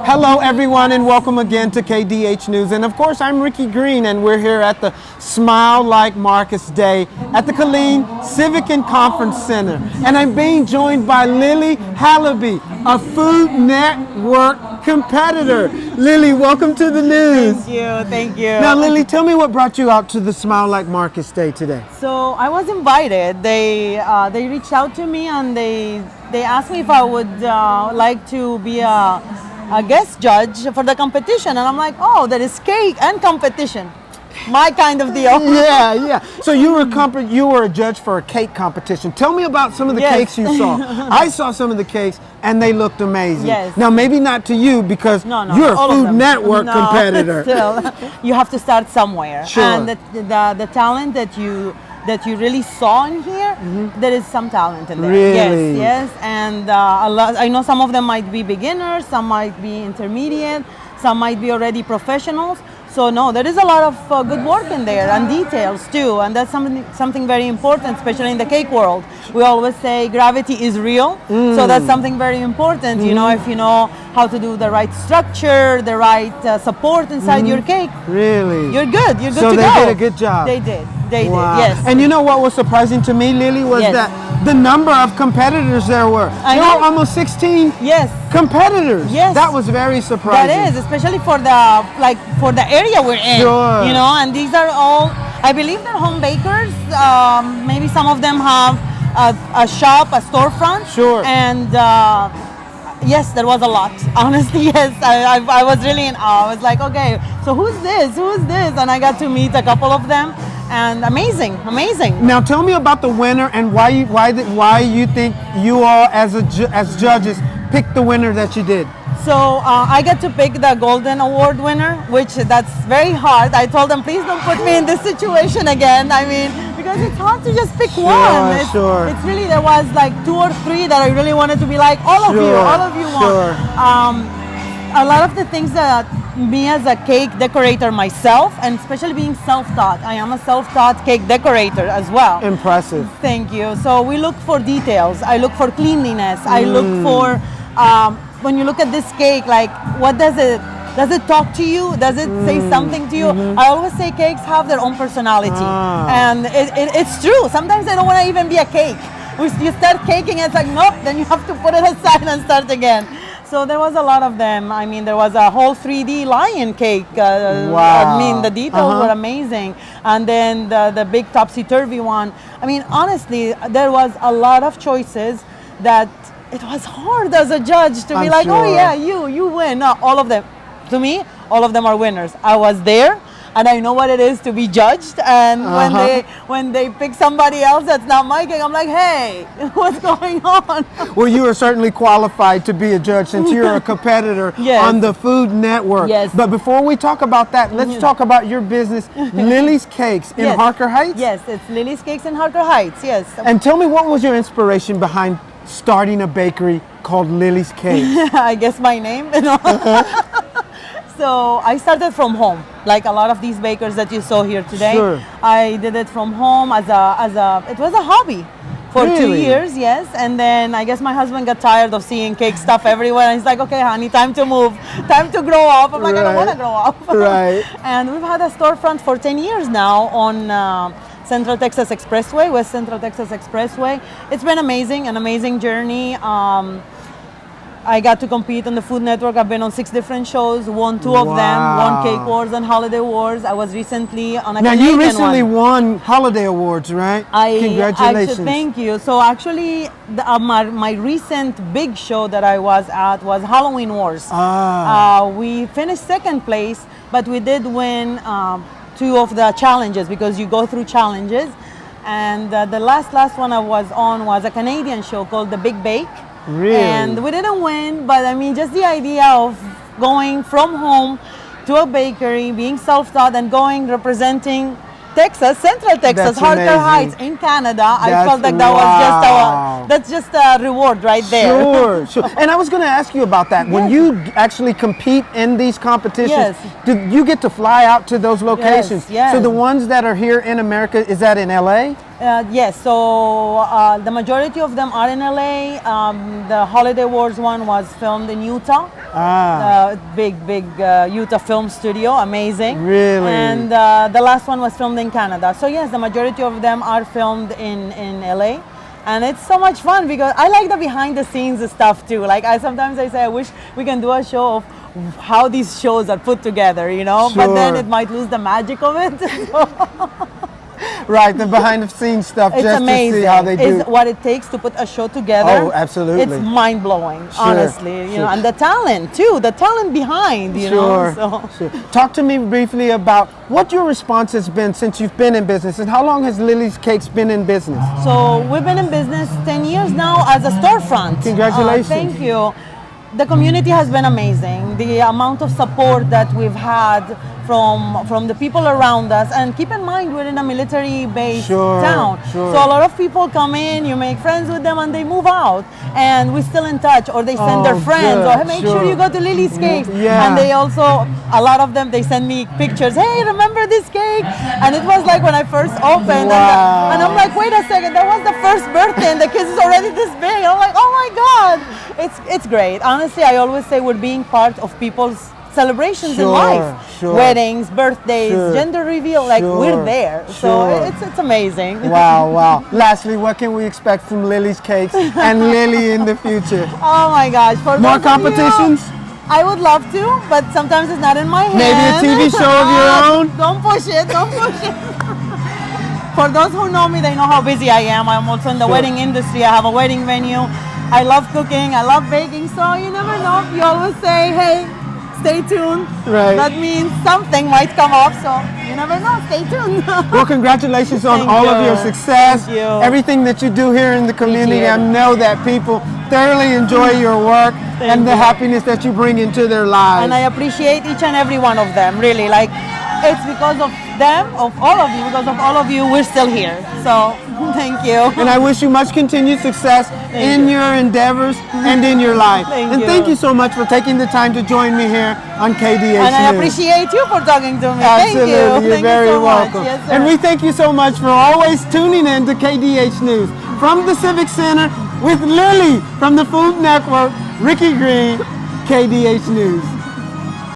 Hello, everyone, and welcome again to KDH News. And of course, I'm Ricky Green, and we're here at the Smile Like Marcus Day at the Killeen Civic and Conference Center. And I'm being joined by Lily Halibi, a Food Network competitor. Lily, welcome to the news. Thank you. Now, Lily, tell me what brought you out to the Smile Like Marcus Day today. So I was invited. They reached out to me and they asked me if I would like to be a guest judge for the competition, and I'm like, oh, there is cake and competition, my kind of deal. Yeah. So you were a judge for a cake competition. Tell me about some of the cakes you saw. I saw some of the cakes and they looked amazing. Yes. Now maybe not to you because you're a Food Network competitor. Still, you have to start somewhere. Sure. And the talent that you really saw in here, there is some talent in there. Really? Yes. And a lot. I know some of them might be beginners, some might be intermediate, some might be already professionals. So no, there is a lot of good work in there and details too, and that's something very important, especially in the cake world. We always say gravity is real, so that's something very important. You know, if you know how to do the right structure, the right support inside your cake, Really? you're good. You're good So to go. they did a good job. They did. They Wow. did. Yes. And you know what was surprising to me, Lily, was that the number of competitors there were. I There know. were almost 16 Yes. competitors. Yes. That was very surprising. That is, especially for the area we're in. Sure. You know, and these are all, I believe they're home bakers. Maybe some of them have a shop, a storefront. Sure. And yes, there was a lot. Honestly, yes. I was really in awe. I was like, okay, so who's this? Who's this? And I got to meet a couple of them. And amazing. Now tell me about the winner and why you think you all as judges picked the winner that you did. So I get to pick the Golden Award winner, which that's very hard. I told them, please don't put me in this situation again. I mean, because it's hard to just pick one. It's really, there was like 2 or 3 that I really wanted to be like, all of you won. A lot of the things that me as a cake decorator myself, and especially being self-taught, I am a self-taught cake decorator as well. Impressive. Thank you. So we look for details. I look for cleanliness. I look for, when you look at this cake, like what does it talk to you? Does it say something to you? I always say cakes have their own personality. And it's true. Sometimes they don't want to even be a cake. You start caking, it's like, nope, then you have to put it aside and start again. So there was a lot of them. I mean, there was a whole 3D lion cake. Wow. I mean, the details were amazing. And then the big topsy-turvy one. I mean, honestly, there was a lot of choices that it was hard as a judge to be like, oh yeah, you win. No, all of them. To me, all of them are winners. I was there. And I know what it is to be judged. And when they pick somebody else that's not my cake, I'm like, hey, what's going on? Well, you are certainly qualified to be a judge since you're a competitor on the Food Network. Yes. But before we talk about that, let's talk about your business, Lily's Cakes in Harker Heights? Yes, it's Lily's Cakes in Harker Heights, yes. And tell me, what was your inspiration behind starting a bakery called Lily's Cakes? I guess my name. You know? So I started from home, like a lot of these bakers that you saw here today. Sure. I did it from home it was a hobby for 2 years, yes. And then I guess my husband got tired of seeing cake stuff everywhere. And he's like, okay, honey, time to move, time to grow up. I'm like, I don't want to grow up. Right. And we've had a storefront for 10 years now on Central Texas Expressway, West Central Texas Expressway. It's been amazing, an amazing journey. I got to compete on the Food Network. I've been on 6 different shows, won 2 of them, won Cake Wars and Holiday Wars. I was recently on a Canadian one. Now, you recently won Holiday Awards, right? Congratulations. Actually, thank you. So actually, my recent big show that I was at was Halloween Wars. We finished 2nd place, but we did win 2 of the challenges because you go through challenges. And the last one I was on was a Canadian show called The Big Bake. Really? And we didn't win, but I mean, just the idea of going from home to a bakery, being self-taught and representing Texas, Central Texas, Harker Heights in Canada. I felt like that's just a reward right there. Sure. And I was going to ask you about that. When you actually compete in these competitions, do you get to fly out to those locations? Yes. So the ones that are here in America, is that in LA? Yes, so the majority of them are in LA. The Holiday Wars one was filmed in Utah. Big Utah film studio, amazing. Really? And the last one was filmed in Canada. So yes, the majority of them are filmed in LA. And it's so much fun because I like the behind the scenes stuff too. Like sometimes I say I wish we can do a show of how these shows are put together, you know, but then Sure. it might lose the magic of it. Right, the behind the scenes stuff, It's just amazing. to see how they do. It's what it takes to put a show together. Oh, absolutely. It's mind blowing, Sure, honestly. You know, sure. and the talent too, the talent behind, you Sure, know. So sure. Talk to me briefly about what your response has been since you've been in business, and how long has Lily's Cakes been in business? So we've been in business 10 years now as a storefront. Congratulations. Thank you. The community has been amazing. The amount of support that we've had from the people around us, and keep in mind we're in a military-based Sure, town, sure. so a lot of people come in, you make friends with them, and they move out, and we're still in touch, or they send their Oh, friends, good, or hey, make sure sure. you go to Lily's Cakes. Yeah. And they also, a lot of them, they send me pictures. Hey, remember this cake? And it was like when I first opened, Wow. and I'm like, wait a second, that was the first birthday, and the kids is already this big. I'm like, oh my God, it's great. Honestly, I always say we're being part of people's celebrations in Sure, life, sure. weddings, birthdays, Sure, gender reveal, like sure, we're there. sure. So it's amazing. Wow, wow. Lastly, what can we expect from Lily's Cakes and Lily in the future? Oh my gosh, for More those of you- competitions? I would love to, but sometimes it's not in my hand. Maybe a TV show of your own? Don't push it, don't push it. For those who know me, they know how busy I am. I'm also in the Sure. wedding industry. I have a wedding venue. I love cooking, I love baking, so you never know. You always say, hey, stay tuned. Right. That means something might come up, so you never know. Stay tuned. Well, congratulations on Thank all of you. your success, Thank you. everything that you do here in the community. you. I know that people thoroughly enjoy your work and the you. happiness that you bring into their lives. And I appreciate each and every one of them, really. Like, it's because of them, of all of you, because of all of you, we're still here. So, thank you. And I wish you much continued success in your endeavors and in your life. Thank and you. thank you so much for taking the time to join me here on KDH And I News. appreciate you for talking to me. Absolutely, Thank you. you're Thank very you so welcome. Much. Yes, sir. And we thank you so much for always tuning in to KDH News. From the Civic Center with Lily from the Food Network, Ricky Green, KDH News.